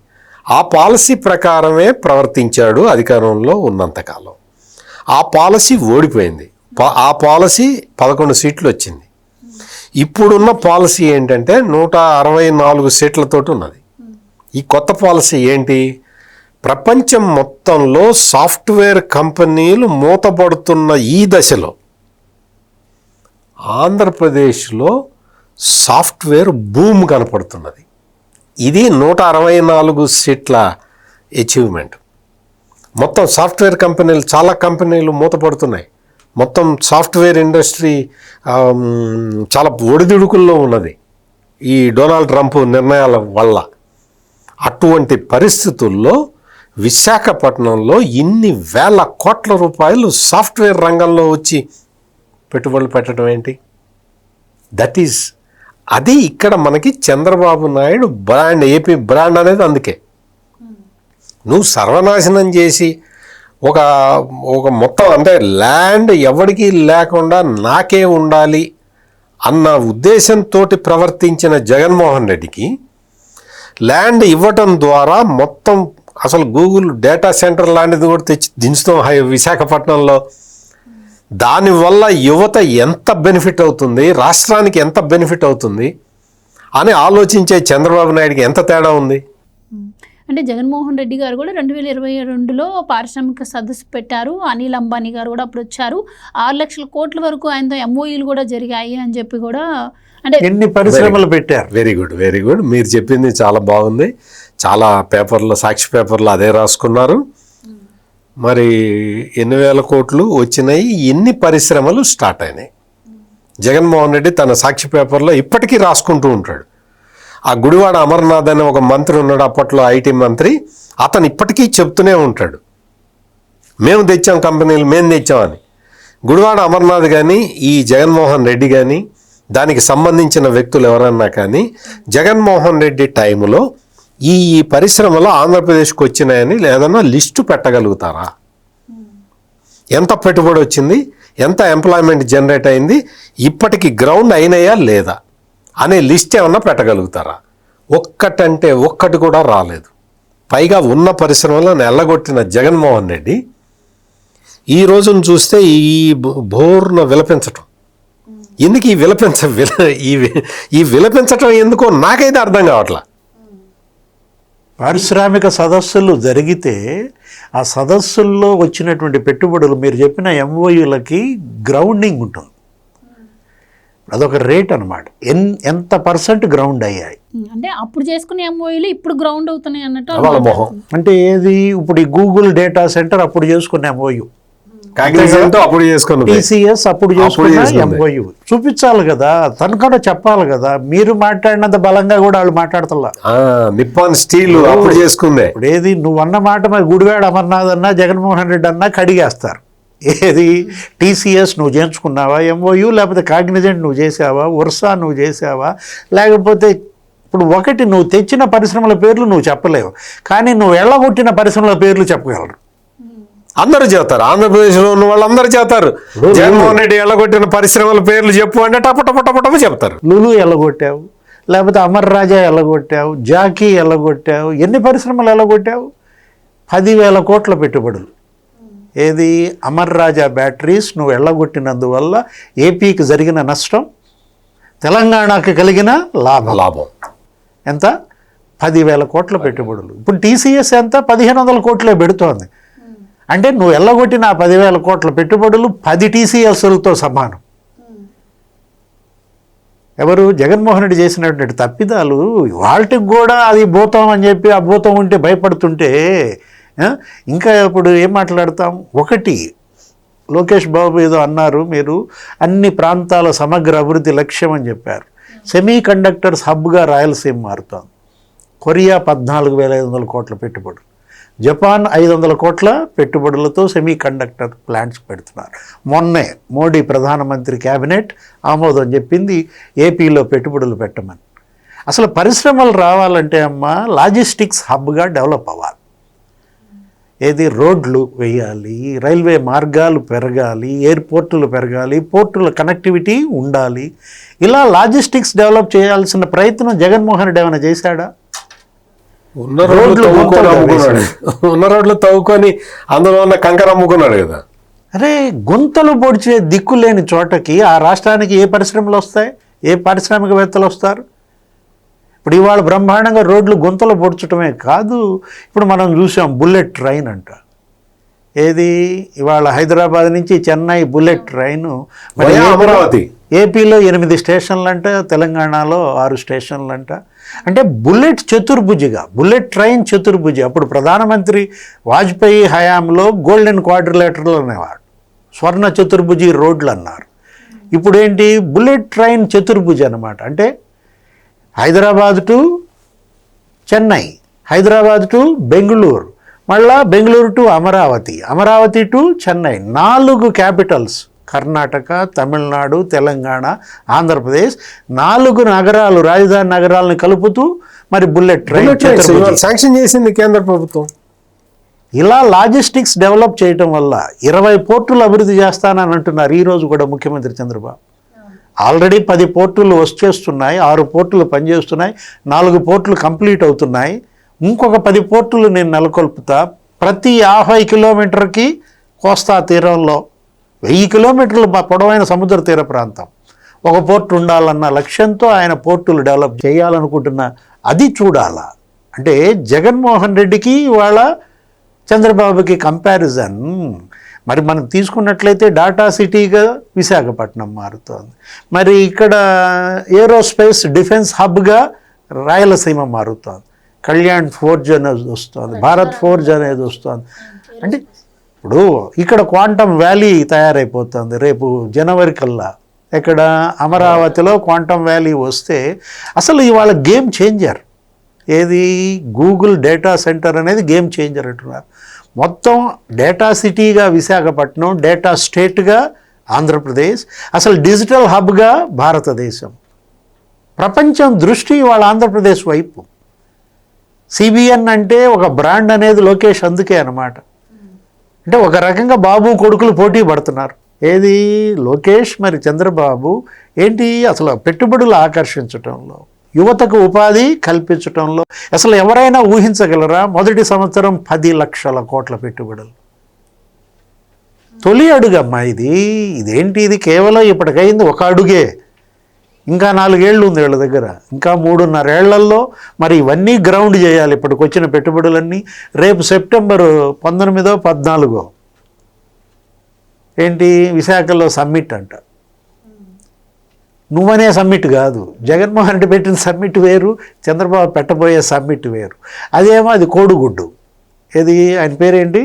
ఆ పాలసీ ప్రకారమే ప్రవర్తించాడు అధికారంలో ఉన్నంతకాలం. ఆ పాలసీ ఓడిపోయింది. ఆ పాలసీ 11 సీట్లు వచ్చింది. ఇప్పుడున్న పాలసీ ఏంటంటే 164 సీట్లతోటి ఉన్నది. ఈ కొత్త పాలసీ ఏంటి? ప్రపంచం మొత్తంలో సాఫ్ట్వేర్ కంపెనీలు మూతపడుతున్న ఈ దశలో ఆంధ్రప్రదేశ్లో సాఫ్ట్వేర్ బూమ్ కనపడుతున్నది. ఇది 164 సీట్ల అచీవ్మెంట్. మొత్తం సాఫ్ట్వేర్ కంపెనీలు, చాలా కంపెనీలు మూతపడుతున్నాయి. మొత్తం సాఫ్ట్వేర్ ఇండస్ట్రీ చాలా ఒడిదుడుకుల్లో ఉన్నది ఈ డొనాల్డ్ ట్రంప్ నిర్ణయాల వల్ల. అటువంటి పరిస్థితుల్లో విశాఖపట్నంలో ఇన్ని వేల కోట్ల రూపాయలు సాఫ్ట్వేర్ రంగంలో వచ్చి పెట్టుబడులు పెట్టడం ఏంటి? అది ఇక్కడ మనకి Chandrababu Naidu brand, AP brand అనేది. అందుకే నువ్వు సర్వనాశనం చేసి ఒక మొత్తం అంటే ల్యాండ్ ఎవరికి లేకుండా నాకే ఉండాలి అన్న ఉద్దేశంతో ప్రవర్తించిన జగన్మోహన్ రెడ్డికి ల్యాండ్ ఇవ్వటం ద్వారా మొత్తం అసలు గూగుల్ డేటా సెంటర్ లాంటిది కూడా తెచ్చి దించుతాం విశాఖపట్నంలో. దానివల్ల యువత ఎంత బెనిఫిట్ అవుతుంది, రాష్ట్రానికి ఎంత బెనిఫిట్ అవుతుంది అని ఆలోచించే చంద్రబాబు నాయుడికి ఎంత తేడా ఉంది? అంటే జగన్మోహన్ రెడ్డి గారు కూడా 2022లో పారిశ్రామిక సదస్సు పెట్టారు. అనిల్ అంబానీ గారు కూడా అప్పుడు వచ్చారు. 6 లక్షల కోట్ల వరకు ఆయనతో MOUలు కూడా జరిగాయి అని చెప్పి కూడా, అంటే ఎన్ని పరిశ్రమలు పెట్టారు. Very good, very good. మీరు చెప్పింది చాలా బాగుంది. చాలా పేపర్లో, సాక్షి పేపర్లో అదే రాసుకున్నారు. మరి ఎన్ని వేల కోట్లు వచ్చినాయి, ఎన్ని పరిశ్రమలు స్టార్ట్ అయినాయి. జగన్మోహన్ రెడ్డి తన సాక్షి పేపర్లో ఇప్పటికీ రాసుకుంటూ ఉంటాడు. ఆ గుడివాడ అమర్నాథ్ అనే ఒక మంత్రి ఉన్నాడు, అప్పట్లో IT మంత్రి. అతను ఇప్పటికీ చెప్తూనే ఉంటాడు, మేము తెచ్చాం కంపెనీలు, మేము తెచ్చామని. గుడివాడ అమర్నాథ్ కానీ, ఈ జగన్మోహన్ రెడ్డి కానీ, దానికి సంబంధించిన వ్యక్తులు ఎవరన్నా కానీ జగన్మోహన్ రెడ్డి టైంలో ఈ పరిశ్రమలు ఆంధ్రప్రదేశ్కి వచ్చినాయని ఏదన్నా లిస్టు పెట్టగలుగుతారా? ఎంత పెట్టుబడి వచ్చింది, ఎంత ఎంప్లాయ్మెంట్ జనరేట్ అయింది, ఇప్పటికి గ్రౌండ్ అయినాయా లేదా అనే లిస్ట్ ఏమన్నా పెట్టగలుగుతారా? ఒక్కటంటే ఒక్కటి కూడా రాలేదు. పైగా ఉన్న పరిశ్రమలను ఎల్లగొట్టిన జగన్మోహన్ రెడ్డి ఈ రోజును చూస్తే ఈ బోర్న విలపించటం ఎందుకు? ఈ విలపించటం ఎందుకో నాకైతే అర్థం కావట్లా. పారిశ్రామిక సదస్సులు జరిగితే ఆ సదస్సుల్లో వచ్చినటువంటి పెట్టుబడులు, మీరు చెప్పిన MOUలకి గ్రౌండింగ్ ఉంటుంది. అదొక రేట్ అనమాట. ఎంత % గ్రౌండ్ అయ్యాయి అంటే అప్పుడు చేసుకునే MOUలు ఇప్పుడు గ్రౌండ్ అవుతున్నాయి అన్నట్టు. అంటే ఏది? ఇప్పుడు ఈ గూగుల్ డేటా సెంటర్ అప్పుడు చేసుకున్న MOU, అప్పుడు TCS అప్పుడు చేసుకున్న MOU చూపించాలి కదా, తను కూడా చెప్పాలి కదా. మీరు మాట్లాడినంత బలంగా కూడా వాళ్ళు మాట్లాడతలా. నిప్పాన్ స్టీల్ అప్పుడు చేసుకుందే. ఇప్పుడు ఏది నువ్వు అన్న మాట మరి గుడివాడ అమర్నాథ్ అన్నా, జగన్మోహన్ రెడ్డి అన్నా కడిగేస్తారు. ఏది? TCS నువ్వు చేయించుకున్నావా MOU, లేకపోతే కాగ్నిజెంట్ నువ్వు చేసావా, ఉర్సా నువ్వు చేసావా, లేకపోతే ఇప్పుడు ఒకటి నువ్వు తెచ్చిన పరిశ్రమల పేర్లు నువ్వు చెప్పలేవు, కానీ నువ్వు ఎళ్ళగొట్టిన పరిశ్రమల పేర్లు చెప్పగలరు. అందరూ చెప్తారు, ఆంధ్రప్రదేశ్లో ఉన్న వాళ్ళందరూ చెప్తారు. జగన్మోహన్ రెడ్డి ఎల్లగొట్టిన పరిశ్రమల పేర్లు చెప్పు అంటే టపటపటపటప చెప్తారు. లులు ఎల్లగొట్టావు, లేకపోతే అమర్ రాజా ఎల్లగొట్టావు, జాకీ ఎల్లగొట్టావు, ఎన్ని పరిశ్రమలు ఎల్లగొట్టావు. 10,000 కోట్ల పెట్టుబడులు. ఏది అమర్ రాజా బ్యాటరీస్ నువ్వు ఎళ్ళగొట్టినందువల్ల ఏపీకి జరిగిన నష్టం, తెలంగాణకి కలిగిన లాభం ఎంత? 10,000 కోట్ల పెట్టుబడులు. ఇప్పుడు టీసీఎస్ ఎంత? 1,500 కోట్లే పెడుతోంది. అంటే నువ్వు ఎల్లగొట్టిన 10,000 కోట్ల పెట్టుబడులు 10 టీసీఎస్లతో సమానం. ఎవరు? జగన్మోహన్ రెడ్డి చేసినటువంటి తప్పిదాలు వాళ్ళకి కూడా అది భూతం అని చెప్పి ఆ భూతం ఉంటే భయపడుతుంటే ఇంకా ఇప్పుడు ఏం మాట్లాడతాం? ఒకటి, లోకేష్ బాబు ఏదో అన్నారు, మీరు అన్ని ప్రాంతాల సమగ్ర అభివృద్ధి లక్ష్యం అని చెప్పారు. సెమీ కండక్టర్స్ హబ్గా రాయలసీమ మారుతోంది. కొరియా 14,500 కోట్ల పెట్టుబడులు, జపాన్ 500 కోట్ల పెట్టుబడులతో సెమీ కండక్టర్ ప్లాంట్స్ పెడుతున్నారు. మొన్నే మోడీ ప్రధానమంత్రి క్యాబినెట్ ఆమోదం చెప్పింది ఏపీలో పెట్టుబడులు పెట్టమని. అసలు పరిశ్రమలు రావాలంటే అమ్మా లాజిస్టిక్స్ హబ్గా డెవలప్ అవ్వాలి. ఏది? రోడ్లు వేయాలి, రైల్వే మార్గాలు పెరగాలి, ఎయిర్పోర్టులు పెరగాలి, పోర్టుల కనెక్టివిటీ ఉండాలి. ఇలా లాజిస్టిక్స్ డెవలప్ చేయాల్సిన ప్రయత్నం జగన్మోహన్ రెడ్డి ఏమైనా చేశాడా? ఉన్న రోడ్లు తవ్వుకొని అందులో ఉన్న కంకర అమ్ముకున్నాడు కదా. అరే, గుంతలు పొడిచే దిక్కు లేని చోటకి ఆ రాష్ట్రానికి ఏ పరిశ్రమలు వస్తాయి? ఏ పారిశ్రామికవేత్తలు వస్తారు? ఇప్పుడు ఇవాళ బ్రహ్మాండంగా రోడ్లు గుంతలు పొడ్చడమే కాదు, ఇప్పుడు మనం చూసాం బుల్లెట్ ట్రైన్ అంట. ఏది? ఇవాళ హైదరాబాద్ నుంచి చెన్నై బుల్లెట్ ట్రైను. మరి అమరావతి ఏపీలో 8 స్టేషన్లు అంట, తెలంగాణలో 6 స్టేషన్లు అంట. అంటే బుల్లెట్ చతుర్భుజిగా, బుల్లెట్ ట్రైన్ చతుర్భుజి. అప్పుడు ప్రధానమంత్రి వాజ్పేయి హయాంలో గోల్డెన్ క్వాడ్రిలేటర్లు అనేవాడు, స్వర్ణ చతుర్భుజి రోడ్లు అన్నారు. ఇప్పుడు ఏంటి? బుల్లెట్ ట్రైన్ చతుర్భుజి అనమాట. అంటే హైదరాబాద్ టు చెన్నై, హైదరాబాద్ టు బెంగళూరు, మళ్ళా Bengaluru to Amaravati, Amaravati to Chennai. 4 Capitals, Karnataka, Tamil Nadu, Telangana, Andhra Pradesh, 4 నగరాలు, రాజధాని నగరాలను కలుపుతూ మరి బుల్లెట్ ట్రైన్ శాంక్షన్ చేసింది కేంద్ర ప్రభుత్వం. ఇలా లాజిస్టిక్స్ డెవలప్ చేయటం వల్ల 20 పోర్టులు అభివృద్ధి చేస్తానని అంటున్నారు ఈరోజు కూడా ముఖ్యమంత్రి చంద్రబాబు. ఆల్రెడీ 10 పోర్టులు వచ్చేస్తున్నాయి, 6 పోర్టులు పనిచేస్తున్నాయి, 4 పోర్టులు కంప్లీట్ అవుతున్నాయి. ఇంకొక 10 పోర్టులు నేను నెలకొల్పుతా. ప్రతి 50 కిలోమీటర్కి కోస్తా తీరంలో 1000 కిలోమీటర్ల పొడవైన సముద్ర తీర ప్రాంతం ఒక పోర్టు ఉండాలన్న లక్ష్యంతో ఆయన పోర్టులు డెవలప్ చేయాలనుకుంటున్న అది చూడాలా. అంటే జగన్మోహన్ రెడ్డికి ఇవాళ చంద్రబాబుకి కంపారిజన్. మరి మనం తీసుకున్నట్లయితే డాటా సిటీగా విశాఖపట్నం మారుతోంది. మరి ఇక్కడ ఏరోస్పేస్ డిఫెన్స్ హబ్గా రాయలసీమ మారుతోంది. కళ్యాణ్ ఫోర్జ్ అనేది వస్తుంది, భారత్ ఫోర్జ్ అనేది వస్తుంది. అంటే ఇప్పుడు ఇక్కడ క్వాంటమ్ వ్యాలీ తయారైపోతుంది రేపు జనవరి కల్లా. ఇక్కడ అమరావతిలో క్వాంటమ్ వ్యాలీ వస్తే అసలు ఇవాళ గేమ్ చేంజర్. ఏది? గూగుల్ డేటా సెంటర్ అనేది గేమ్ చేంజర్ అంటున్నారు. మొత్తం డేటా సిటీగా విశాఖపట్నం, డేటా స్టేట్గా ఆంధ్రప్రదేశ్, అసలు డిజిటల్ హబ్గా భారతదేశం. ప్రపంచం దృష్టి ఇవాళ ఆంధ్రప్రదేశ్ వైపు. సిబిఎన్ అంటే ఒక బ్రాండ్ అనేది లోకేష్ అందుకే అన్నమాట. అంటే ఒక రకంగా బాబు కొడుకులు పోటీ పడుతున్నారు. ఏది? లోకేష్ మరి చంద్రబాబు. ఏంటి? అసలు పెట్టుబడులు ఆకర్షించడంలో, యువతకు ఉపాధి కల్పించడంలో అసలు ఎవరైనా ఊహించగలరా? మొదటి సంవత్సరం 10 లక్షల కోట్ల పెట్టుబడులు. తొలి అడుగమ్మా ఇది. ఇదేంటి? ఇది కేవలం ఇప్పటికైంది ఒక అడుగే. ఇంకా 4 ఏళ్ళు ఉంది వీళ్ళ దగ్గర. ఇంకా 3.5 ఏళ్లలో మరి ఇవన్నీ గ్రౌండ్ చేయాలి. ఇప్పటికి వచ్చిన పెట్టుబడులన్నీ. రేపు సెప్టెంబర్ 19, 14 ఏంటి? విశాఖలో సమ్మిట్ అంట. నువ్వనే సమ్మిట్ కాదు, జగన్మోహన్ రెడ్డి పెట్టిన సమ్మిట్ వేరు, చంద్రబాబు పెట్టబోయే సమ్మిట్ వేరు. అదేమో అది కోడిగుడ్డు. ఏది? ఆయన పేరేంటి?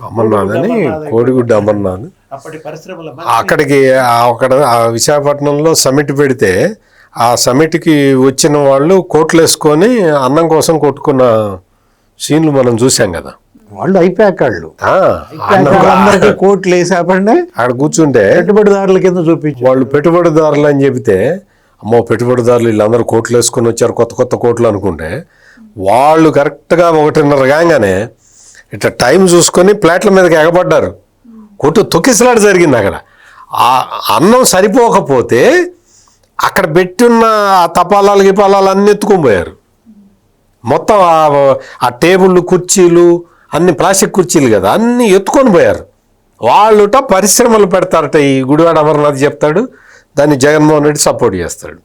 అమర్నాథ్ అని, కోడిగుడ్డు అమర్నాథ్. అప్పటి పరిశ్రమల అక్కడికి అక్కడ సమిట్ సమిట్ పెడితే ఆ సమిట్కి వచ్చిన వాళ్ళు కోట్లు వేసుకొని అన్నం కోసం కొట్టుకున్న సీన్లు మనం చూసాం కదా. వాళ్ళు అయిపోయాక అందరికీ కోట్లు వేసాపండి. అక్కడ కూర్చుంటే పెట్టుబడిదారుల కింద చూపించి వాళ్ళు పెట్టుబడిదారులు అని చెబితే, అమ్మో పెట్టుబడిదారులు వీళ్ళందరూ కోట్లు వేసుకొని వచ్చారు, కొత్త కొత్త కోట్లు అనుకుంటే, వాళ్ళు కరెక్ట్గా 1:30 కాగానే ఇట్లా టైం చూసుకొని ప్లేట్ల మీదకి ఎగబడ్డారు. కొట్టు తొక్కిసలాట జరిగింది అక్కడ. ఆ అన్నం సరిపోకపోతే అక్కడ పెట్టున్న ఆ తపాలాలు గిపాలాలు అన్నీ ఎత్తుకొని పోయారు. మొత్తం ఆ టేబుళ్ళు, కుర్చీలు అన్ని ప్లాస్టిక్ కుర్చీలు కదా, అన్ని ఎత్తుకొని పోయారు. వాళ్ళుట పరిశ్రమలు పెడతారట. ఈ గుడివాడ అమర్నాథ్ చెప్తాడు, దాన్ని జగన్మోహన్ రెడ్డి సపోర్ట్ చేస్తాడు.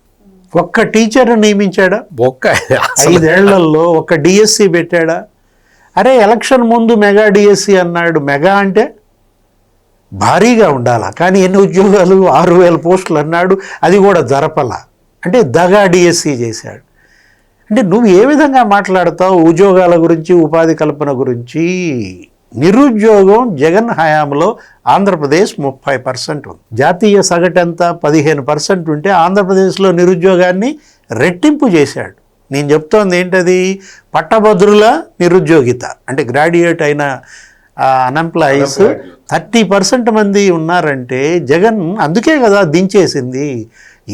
ఒక్క టీచర్ నియమించాడా? ఒక్క అసలు 5 ఏళ్లలో ఒక్క డిఎస్సి పెట్టాడా? అరే ఎలక్షన్ ముందు మెగా డిఎస్సి అన్నాడు. మెగా అంటే భారీగా ఉండాలా, కానీ ఎన్ని ఉద్యోగాలు? 6,000 పోస్టులు అన్నాడు, అది కూడా జరపలా. అంటే దగా డిఎస్సి చేశాడు. అంటే నువ్వు ఏ విధంగా మాట్లాడతావు ఉద్యోగాల గురించి, ఉపాధి కల్పన గురించి? నిరుద్యోగం జగన్ హయాంలో ఆంధ్రప్రదేశ్ 30% ఉంది. జాతీయ సగటు ఎంత? 15% ఉంటే ఆంధ్రప్రదేశ్లో నిరుద్యోగాన్ని రెట్టింపు చేశాడు. నేను చెప్తోంది ఏంటది? పట్టభద్రుల నిరుద్యోగిత, అంటే గ్రాడ్యుయేట్ అయిన అన్ఎంప్లాయీస్ 30% మంది ఉన్నారంటే జగన్ అందుకే కదా దించేసింది.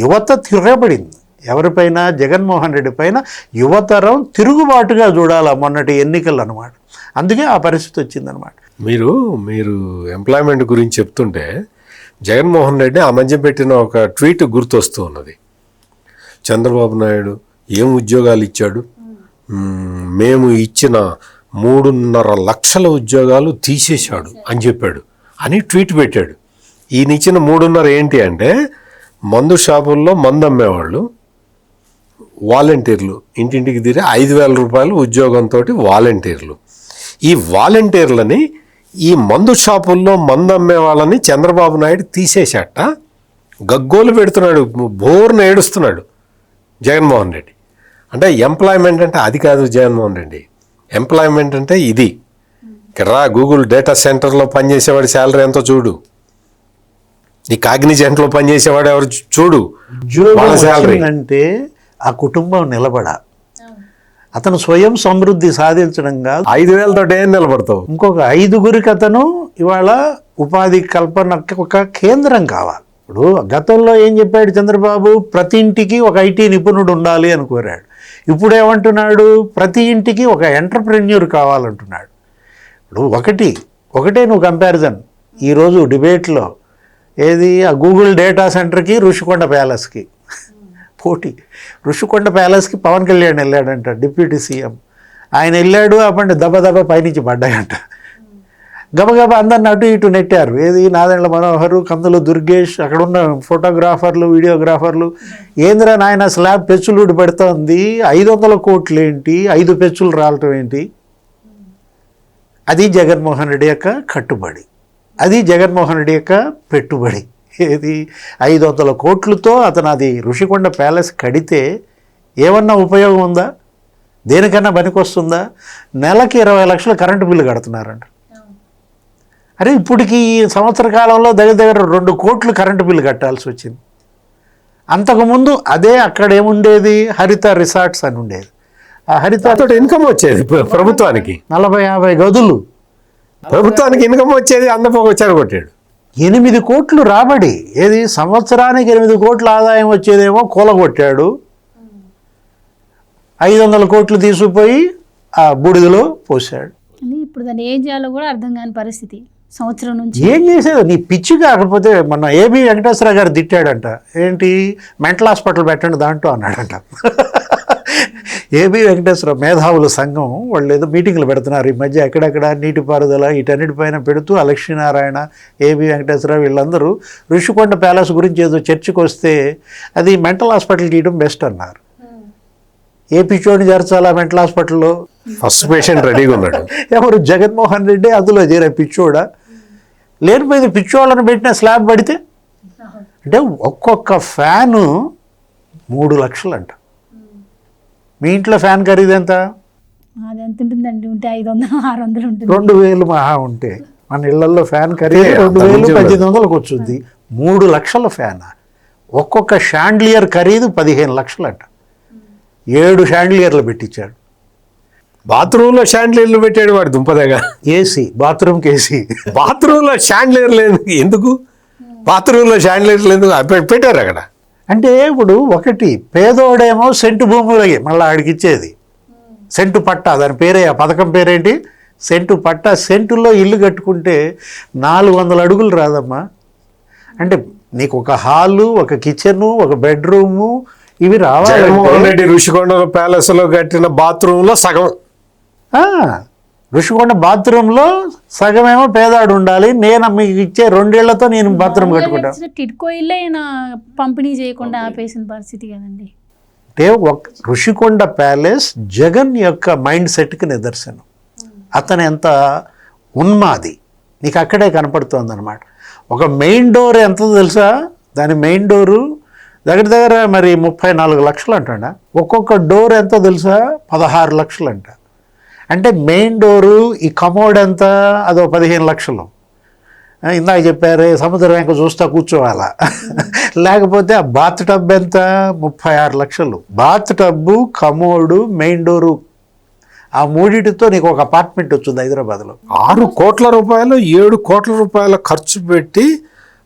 యువత తిరగబడింది ఎవరిపైన? జగన్మోహన్ రెడ్డి పైన యువతరం తిరుగుబాటుగా చూడాలి మొన్నటి ఎన్నికలు అనమాట. అందుకే ఆ పరిస్థితి వచ్చిందనమాట. మీరు ఎంప్లాయ్మెంట్ గురించి చెప్తుంటే జగన్మోహన్ రెడ్డి ఆ మధ్య పెట్టిన ఒక ట్వీట్ గుర్తొస్తూ ఉన్నది. చంద్రబాబు నాయుడు ఏం ఉద్యోగాలు ఇచ్చాడు, మేము ఇచ్చిన 3.5 లక్షల ఉద్యోగాలు తీసేశాడు అని చెప్పాడు అని ట్వీట్ పెట్టాడు. ఈయన ఇచ్చిన 3.5 ఏంటి అంటే, మందు షాపుల్లో మందు అమ్మేవాళ్ళు, వాలంటీర్లు, ఇంటింటికి తిరిగి 5,000 రూపాయలు ఉద్యోగంతో వాలంటీర్లు. ఈ వాలంటీర్లని, ఈ మందు షాపుల్లో మందు అమ్మే వాళ్ళని చంద్రబాబు నాయుడు తీసేశాట. గగ్గోలు పెడుతున్నాడు, బోర్ను ఏడుస్తున్నాడు జగన్మోహన్ రెడ్డి. అంటే ఎంప్లాయ్మెంట్ అంటే అది కాదు జగన్మోహన్ రెడ్డి. ఎంప్లాయ్మెంట్ అంటే ఇది. రా గూగుల్ డేటా సెంటర్లో పనిచేసేవాడి శాలరీ ఎంతో చూడు, ఈ కాగ్నిజెంట్లో పనిచేసేవాడు ఎవరు చూడు, వాళ్ళ శాలరీ. అంటే ఆ కుటుంబం నిలబడ, అతను స్వయం సమృద్ధి సాధించడం కాదు. 5,000తో ఏం నిలబడతావు? ఇంకొక 5గురికి అతను ఇవాళ ఉపాధి కల్పనకి ఒక కేంద్రం కావాలి. ఇప్పుడు గతంలో ఏం చెప్పాడు చంద్రబాబు? ప్రతి ఇంటికి ఒక ఐటీ నిపుణుడు ఉండాలి అని కోరాడు. ఇప్పుడు ఏమంటున్నాడు? ప్రతి ఇంటికి ఒక ఎంటర్ప్రెన్యూర్ కావాలంటున్నాడు. ఇప్పుడు ఒకటే నువ్వు కంపారిజన్ ఈరోజు డిబేట్లో ఏది? ఆ గూగుల్ డేటా సెంటర్కి ఋషికొండ ప్యాలెస్కి పోటీ. ఋషికొండ ప్యాలెస్కి పవన్ కళ్యాణ్ వెళ్ళాడంట, డిప్యూటీ సీఎం. ఆయన వెళ్ళాడు, అప్పుడు దెబ్బ పైనుంచి పడ్డాయంట. గబగబా అందరిని అటు ఇటు నెట్టారు. ఏది? నాదెండ్ల మనోహరు, కందులు దుర్గేష్, అక్కడ ఉన్న ఫోటోగ్రాఫర్లు, వీడియోగ్రాఫర్లు. ఏంద్రా నాయన స్లాబ్ పెచ్చులు పెడుతోంది, 500 కోట్లు ఏంటి, 5 పెచ్చులు రావటం ఏంటి? అది జగన్మోహన్ రెడ్డి యొక్క కట్టుబడి, అది జగన్మోహన్ రెడ్డి యొక్క పెట్టుబడి. ఏది? 500 కోట్లతో అతను అది ఋషికొండ ప్యాలెస్ కడితే ఏమన్నా ఉపయోగం ఉందా? దేనికన్నా పనికొస్తుందా? నెలకి 20 లక్షల కరెంటు బిల్లు కడుతున్నారంట. అరే ఇప్పటికి సంవత్సర కాలంలో దగ్గర 2 కోట్లు కరెంటు బిల్లు కట్టాల్సి వచ్చింది. అంతకుముందు అదే అక్కడ ఏముండేది? హరిత రిసార్ట్స్ అని ఉండేది. ఆ హరిత ఇన్కమ్ వచ్చేది ప్రభుత్వానికి, 40-50 గదులు ప్రభుత్వానికి ఇన్కమ్ వచ్చేది. అందపోక చెడగొట్టాడు. 8 కోట్లు రాబడి. ఏది? సంవత్సరానికి 8 కోట్ల ఆదాయం వచ్చేదేమో కూలగొట్టాడు. 500 కోట్లు తీసుకుపోయి ఆ బూడిదలో పోసాడు. ఇప్పుడు దాన్ని ఏం చేయాలో కూడా అర్థం కాని పరిస్థితి సంవత్సరం నుంచి. ఏం చేసేది? నీ పిచ్చి కాకపోతే మొన్న ఏబి వెంకటేశ్వర గారు తిట్టాడంట. ఏంటి? మెంటల్ హాస్పిటల్ పెట్టండి దాంట్లో అన్నాడంట. ఏబి వెంకటేశ్వర మేధావుల సంఘం వాళ్ళు ఏదో మీటింగ్లు పెడుతున్నారు ఈ మధ్య, ఎక్కడెక్కడ నీటిపారుదల వీటన్నిటిపైన పెడుతూ లక్ష్మీనారాయణ, ఏబి వెంకటేశ్వర వీళ్ళందరూ ఋషికొండ ప్యాలెస్ గురించి ఏదో చర్చకు వస్తే అది మెంటల్ హాస్పిటల్ చేయడం బెస్ట్ అన్నారు. ఏ పిచ్చోడిని చేర్చాలా మెంటల్ హాస్పిటల్లో? ఫస్ట్ పేషెంట్ రెడీగా ఉన్నాడు. ఎవరు? జగన్మోహన్ రెడ్డి. అందులో చేరే పిచ్చోడా? లేనిపోయింది పిచ్చోళ్ళని పెట్టిన స్లాబ్ పడితే అంటే ఒక్కొక్క ఫ్యాను 3 లక్షలు అంట. మీ ఇంట్లో ఫ్యాన్ ఖరీదు ఎంత? అది ఎంత ఉంటుందండి? ఉంటే 500-600 ఉంటుంది. 2,000 మహా ఉంటే. మన ఇళ్లలో ఫ్యాన్ ఖరీదు 2,000-1,800లకు వచ్చుద్ది. 3 లక్షల ఫ్యాన్. ఒక్కొక్క షాండ్లియర్ ఖరీదు 15 లక్షలు అంట. 7 షాండ్లియర్లు పెట్టించాడు. బాత్రూంలో షాండ్లియర్లు పెట్టాడు వాడు దుంపదగా. ఏసీ, బాత్రూమ్కి ఏసీ. బాత్రూంలో షాండ్లియర్లు ఎందుకు? బాత్రూంలో షాండ్లియర్లు ఎందుకు పెట్టారు అక్కడ? అంటే ఇప్పుడు ఒకటి పేదోడేమో సెంటు భూములకి మళ్ళీ ఆడికి ఇచ్చేది సెంటు పట్టా, దాని పేరే, ఆ పథకం పేరేంటి? సెంటు పట్టా. సెంటులో ఇల్లు కట్టుకుంటే 400 అడుగులు రాదమ్మా. అంటే నీకు ఒక హాలు, ఒక కిచెను, ఒక బెడ్రూము, ఇవి రావాలి. ఋషికొండ ప్యాలెస్ లో కట్టిన బాత్రూమ్ లో సగం ఋషికొండ బాత్రూంలో సగమేమో పేదాడు ఉండాలి, నేను మీకు ఇచ్చే 2 ఏళ్లతో నేను బాత్రూమ్ కట్టుకుంటా. టిడ్కో ఇల్లే ఆయన పంపిణీ చేయకుండా ఆపేసిన పరిస్థితి కదండి. అంటే ఋషికొండ ప్యాలెస్ జగన్ యొక్క మైండ్ సెట్కి నిదర్శనం. అతను ఎంత ఉన్మాది నీకు అక్కడే కనపడుతుంది అనమాట. ఒక మెయిన్ డోర్ ఎంతో తెలుసా, దాని మెయిన్ డోరు దగ్గర దగ్గర మరి 34 లక్షలు అంటాడా. ఒక్కొక్క డోర్ ఎంతో తెలుసా, 16 లక్షలు అంట. అంటే మెయిన్ డోరు, ఈ కమోడ్ ఎంత, అదో 15 లక్షలు. ఇందాక చెప్పారు సముద్ర వెంక చూస్తా కూర్చోవాలా. లేకపోతే ఆ బాత్ టబ్ ఎంత, 36 లక్షలు. Bath tub, commode, main door, ఆ మూడిటితో నీకు ఒక అపార్ట్మెంట్ వచ్చింది హైదరాబాద్లో. 6 కోట్ల రూపాయలు 7 కోట్ల రూపాయల ఖర్చు పెట్టి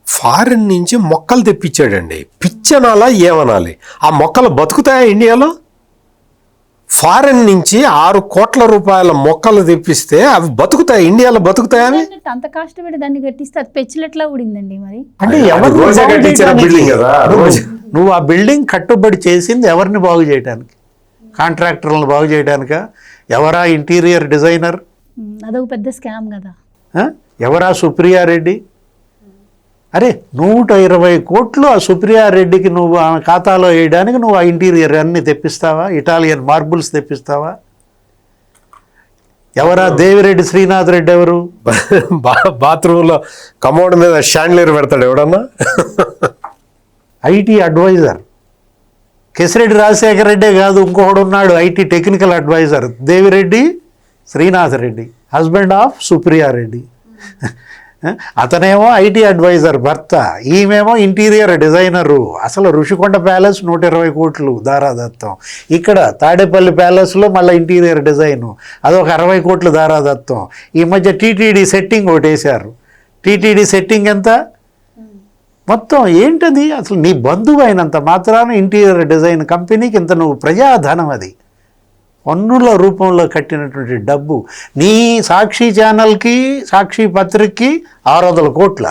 ఫారిన్ నుంచి మొక్కలు తెప్పించాడండి. పిచ్చనాలా ఏమనాలి? ఆ మొక్కలు బతుకుతాయా ఇండియాలో? ఫారిన్ నుంచి 6 కోట్ల రూపాయల మొక్కలు తెప్పిస్తే అవి బతుకుతాయి ఇండియాలో? బతుకుతాయా అవి? అంత కష్టపడి దాన్ని కట్టిస్తే అది పెచ్చిలెట్లా ఊడిందండి మరి? అంటే నువ్వు ఆ బిల్డింగ్ కట్టుబడి చేసింది ఎవరిని బాగు చేయడానికి? కాంట్రాక్టర్లను బాగు చేయడానిక? ఎవరా ఇంటీరియర్ డిజైనర్? అదొక పెద్ద స్కామ్ కదా. ఎవరా సుప్రియా రెడ్డి? అరే 120 కోట్లు ఆ సుప్రియా రెడ్డికి నువ్వు ఆమె ఖాతాలో వేయడానికి నువ్వు ఆ ఇంటీరియర్ అన్ని తెప్పిస్తావా? Italian marbles తెప్పిస్తావా? ఎవరా దేవిరెడ్డి శ్రీనాథ్ రెడ్డి? ఎవరు? బాత్రూంలో కమోడ్ మీద షాండ్లియర్ పెడతాడు ఎవడన్నా? ఐటీ అడ్వైజర్ కేసిరెడ్డి రాజశేఖర రెడ్డే కాదు, ఇంకొకడు ఉన్నాడు IT technical advisor, Devireddy Srinath Reddy, husband of Supriya Reddy. అతనేమో ఐటీ అడ్వైజర్ భర్త, ఈమెమో ఇంటీరియర్ డిజైనరు. అసలు ఋషికొండ ప్యాలెస్ 120 కోట్లు దారాదత్తం. ఇక్కడ తాడేపల్లి ప్యాలెస్లో మళ్ళీ ఇంటీరియర్ డిజైను, అదొక 60 కోట్లు దారాదత్తం. ఈ మధ్య టీటీడీ సెట్టింగ్ ఒకటి వేశారు. టీటీడీ సెట్టింగ్ ఎంత? మొత్తం ఏంటది? అసలు నీ బంధువు అయినంత మాత్రాన ఇంటీరియర్ డిజైన్ కంపెనీకి ఇంత నువ్వు ప్రజాధనం, అది పన్నుల రూపంలో కట్టినటువంటి డబ్బు. నీ సాక్షి ఛానల్కి, సాక్షి పత్రికకి 600 కోట్ల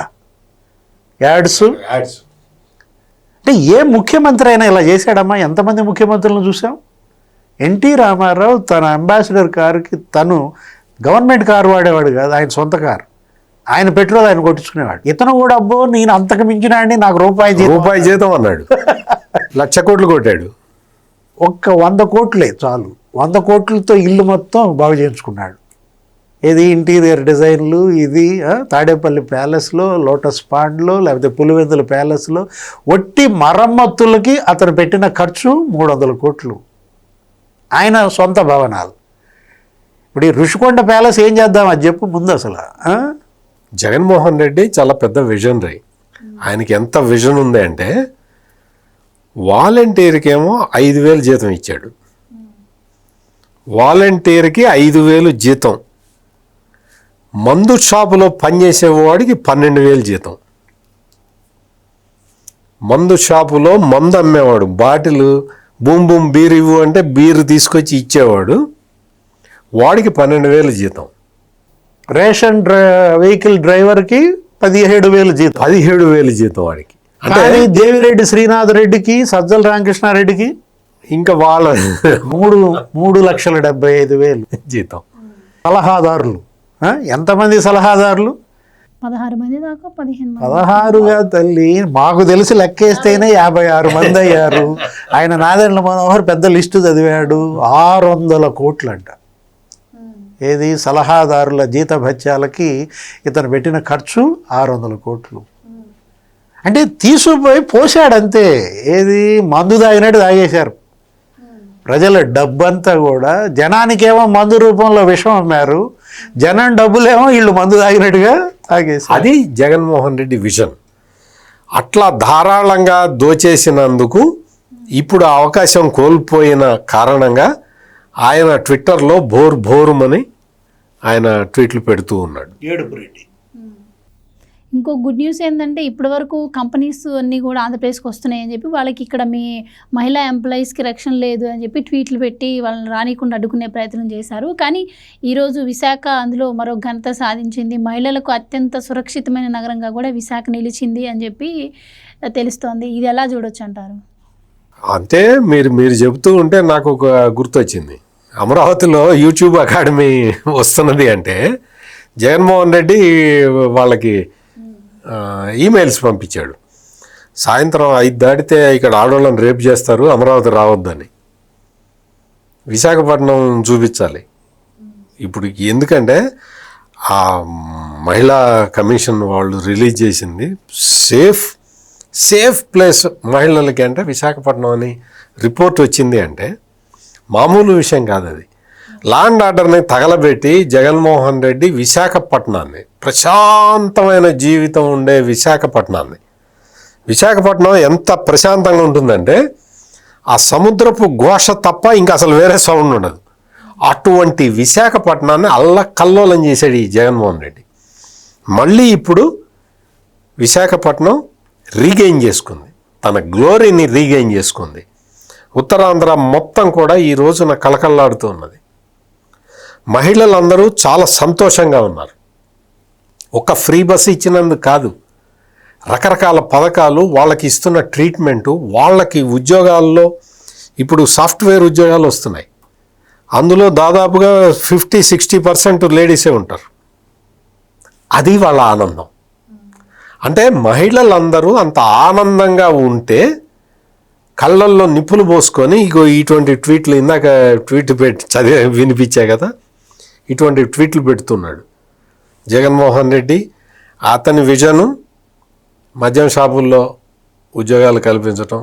యాడ్స్. అంటే ఏ ముఖ్యమంత్రి అయినా ఇలా చేశాడమ్మా? ఎంతమంది ముఖ్యమంత్రులను చూసాం? ఎన్టీ రామారావు తన అంబాసిడర్ కారుకి తను గవర్నమెంట్ కారు వాడేవాడు కాదు, ఆయన సొంత కారు. ఆయన పెట్రోల్ ఆయన కొట్టించుకునేవాడు. ఇతను కూడా అబ్బో నేను అంతకు మించిన అండి, నాకు రూపాయి జీతం అన్నాడు. 1,00,000 కోట్లు కొట్టాడు. ఒక్క 100 కోట్లే చాలు. 100 కోట్లతో ఇల్లు మొత్తం బాగు చేయించుకున్నాడు. ఇది ఇంటీరియర్ డిజైన్లు, ఇది తాడేపల్లి ప్యాలెస్లో, లోటస్ పాండ్లో, లేకపోతే పులివెందుల ప్యాలెస్లో ఒట్టి మరమ్మతులకి అతను పెట్టిన ఖర్చు 300 కోట్లు. ఆయన సొంత భవనాలు. ఇప్పుడు ఈ ఋషికొండ ప్యాలెస్ ఏం చేద్దాం అది చెప్పు ముందు. అసలు జగన్మోహన్ రెడ్డి చాలా పెద్ద విజనరీ. ఆయనకి ఎంత విజన్ ఉంది అంటే, వాలంటీర్కేమో 5,000 జీతం ఇచ్చాడు. వాలంటీర్కి 5,000 జీతం. మందు షాపులో పనిచేసేవాడికి 12,000 జీతం. మందు షాపులో మందు అమ్మేవాడు, బాటిల్ బూమ్ బూమ్ బీర్ ఇవ్వు అంటే బీర్ తీసుకొచ్చి ఇచ్చేవాడు, వాడికి 12,000 జీతం. రేషన్ వెహికల్ డ్రైవర్కి 17,000 జీతం. 17,000 జీతం వాడికి. అంటే దేవిరెడ్డి శ్రీనాథ్ రెడ్డికి, సజ్జల రామకృష్ణారెడ్డికి ఇంకా వాళ్ళ 3,75,000 జీతం. సలహాదారులు ఎంతమంది? సలహాదారులు 16 మంది దాకా, 15 మంది. 16గా తల్లి, మాకు తెలిసి లెక్కేస్తేనే 56 మంది అయ్యారు. ఆయన నాదెండ్ల మనోహర్ పెద్ద లిస్టు చదివాడు. 600 కోట్లు అంట. ఏది? సలహాదారుల జీతభత్యాలకి ఇతను పెట్టిన ఖర్చు 600 కోట్లు. అంటే తీసుకుపోయి పోసాడంతే. ఏది? మందు తాగినట్టు తాగేశారు. ప్రజల డబ్బంతా కూడా జనానికేమో మందు రూపంలో విషం అమ్మారు, జనం డబ్బులేమో వీళ్ళు మందు తాగినట్టుగా తాగేశారు. అది జగన్మోహన్ రెడ్డి విజన్. అట్లా ధారాళంగా దోచేసినందుకు ఇప్పుడు అవకాశం కోల్పోయిన కారణంగా ఆయన ట్విట్టర్లో భోరుమని ఆయన ట్వీట్లు పెడుతూ ఉన్నాడు. ఏడుపురెడ్డి. ఇంకో గుడ్ న్యూస్ ఏంటంటే, ఇప్పటి వరకు కంపెనీస్ అన్నీ కూడా ఆంధ్రప్రదేశ్కి వస్తున్నాయి అని చెప్పి వాళ్ళకి ఇక్కడ మీ మహిళా ఎంప్లాయీస్కి రక్షణ లేదు అని చెప్పి ట్వీట్లు పెట్టి వాళ్ళని రానికుండా అడ్డుకునే ప్రయత్నం చేశారు. కానీ ఈరోజు విశాఖ అందులో మరో ఘనత సాధించింది. మహిళలకు అత్యంత సురక్షితమైన నగరంగా కూడా విశాఖ నిలిచింది అని చెప్పి తెలుస్తోంది. ఇది ఎలా చూడొచ్చు అంటారు? అంటే మీరు చెబుతూ ఉంటే నాకు ఒక గుర్తొచ్చింది. అమరావతిలో యూట్యూబ్ అకాడమీ వస్తున్నది అంటే జగన్మోహన్ రెడ్డి వాళ్ళకి ఈమెయిల్స్ పంపించాడు. సాయంత్రం 5 దాటితే ఇక్కడ ఆడవాళ్ళని రేపు చేస్తారు, అమరావతి రావద్దని. విశాఖపట్నం చూపించాలి ఇప్పుడు. ఎందుకంటే ఆ మహిళా కమిషన్ వాళ్ళు రిలీజ్ చేసింది సేఫ్ ప్లేస్ మహిళలకి అంటే విశాఖపట్నం అని రిపోర్ట్ వచ్చింది అంటే మామూలు విషయం కాదు అది. లా అండ్ ఆర్డర్ని తగలబెట్టి జగన్మోహన్ రెడ్డి విశాఖపట్నాన్ని, ప్రశాంతమైన జీవితం ఉండే విశాఖపట్నం ఎంత ప్రశాంతంగా ఉంటుందంటే ఆ సముద్రపు ఘోష తప్ప ఇంకా అసలు వేరే సౌండ్ ఉండదు. అటువంటి విశాఖపట్నాన్ని అల్లకల్లోలం చేశాడు ఈ జగన్మోహన్ రెడ్డి. మళ్ళీ ఇప్పుడు విశాఖపట్నం రీగెయిన్ చేసుకుంది, తన గ్లోరీని రీగెయిన్ చేసుకుంది. ఉత్తరాంధ్ర మొత్తం కూడా ఈ రోజున కలకల్లాడుతూ ఉన్నది. మహిళలందరూ చాలా సంతోషంగా ఉన్నారు. ఒక ఫ్రీ బస్సు ఇచ్చినందుకు కాదు, రకరకాల పథకాలు, వాళ్ళకి ఇస్తున్న ట్రీట్మెంటు, వాళ్ళకి ఉద్యోగాల్లో ఇప్పుడు సాఫ్ట్వేర్ ఉద్యోగాలు వస్తున్నాయి. అందులో దాదాపుగా 50-60% లేడీసే ఉంటారు. అది వాళ్ళ ఆనందం. అంటే మహిళలందరూ అంత ఆనందంగా ఉంటే కళ్ళల్లో నిప్పులు పోసుకొని ఇగో ఇటువంటి ట్వీట్లు, ఇందాక ట్వీట్ వినిపించా కదా, ఇటువంటి ట్వీట్లు పెడుతున్నాడు జగన్మోహన్ రెడ్డి. అతని విజను మద్యం షాపుల్లో ఉద్యోగాలు కల్పించటం.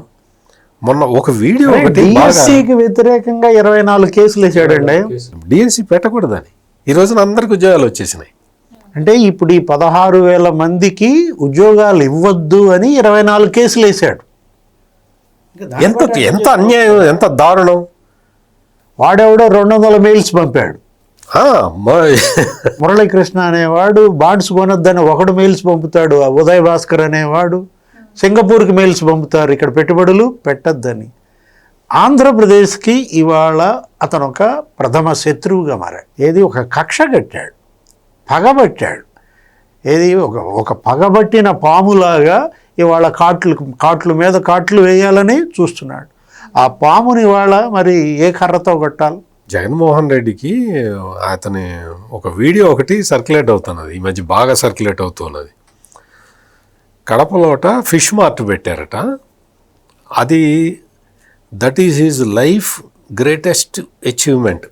మొన్న ఒక వీడియో ఒకటి డిఎస్సికి వ్యతిరేకంగా 24 కేసులు వేసాడండి. డిఎస్సి పెట్టకూడదని ఈ రోజున అందరికి ఉద్యోగాలు వచ్చేసినాయి. అంటే ఇప్పుడు ఈ 16,000 మందికి ఉద్యోగాలు ఇవ్వద్దు అని 24 కేసులు వేసాడు. ఎంత అన్యాయం, ఎంత దారుణం. వాడెవడో 200 మెయిల్స్ పంపాడు. మురళీకృష్ణ అనేవాడు బాండ్స్ కొనొద్దని ఒకడు మెయిల్స్ పంపుతాడు. ఉదయ్ భాస్కర్ అనేవాడు సింగపూర్కి మెయిల్స్ పంపుతారు ఇక్కడ పెట్టుబడులు పెట్టద్దని. ఆంధ్రప్రదేశ్కి ఇవాళ అతను ఒక ప్రథమ శత్రువుగా మారాడు. ఏది ఒక కక్ష కట్టాడు, పగబట్టాడు. ఏది ఒక పగబట్టిన పాములాగా ఇవాళ కాట్లు మీద కాట్లు వేయాలని చూస్తున్నాడు. ఆ పాముని ఇవాళ మరి ఏ కర్రతో కొట్టాలి? జగన్మోహన్ రెడ్డికి అతని ఒక వీడియో ఒకటి సర్క్యులేట్ అవుతున్నది, ఈ మధ్య బాగా సర్క్యులేట్ అవుతున్నది. కడపలోట ఫిష్ మార్ట్ పెట్టారట. అది that is his life greatest achievement.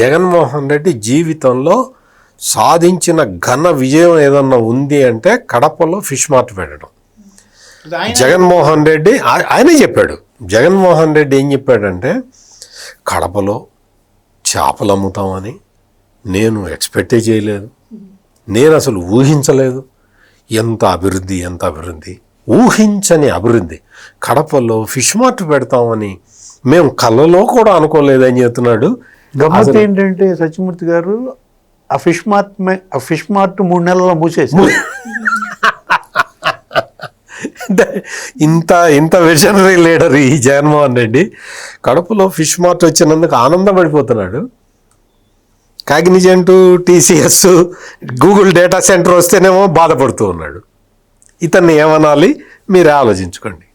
Jaganmohan Reddy జీవితంలో సాధించిన ఘన విజయం ఏదన్నా ఉంది అంటే కడపలో ఫిష్ మార్ట్ పెట్టడం. జగన్మోహన్ రెడ్డి ఆయనే చెప్పాడు. జగన్మోహన్ రెడ్డి ఏం చెప్పాడంటే, కడపలో చేపలు అమ్ముతామని నేను ఎక్స్పెక్టే చేయలేదు, నేను అసలు ఊహించలేదు. ఎంత అభివృద్ధి, ఊహించని అభివృద్ధి. కడపలో ఫిష్ మార్ట్ పెడతామని మేము కళ్ళలో కూడా అనుకోలేదని చెప్తున్నాడు. గమ్మత్ ఏంటంటే సత్యమూర్తి గారు, ఆ ఫిష్ మార్ట్ 3 నెలల్లో మూసేసి ఇంత విజనరీ లీడర్ ఈ జగన్మోహన్ రెడ్డి కడపలో ఫిష్ మార్ట్ వచ్చినందుకు ఆనందపడిపోతున్నాడు. Cognizant, TCS, Google data center వస్తేనేమో బాధపడుతూ ఉన్నాడు. ఇతన్ని ఏమనాలి మీరే ఆలోచించుకోండి.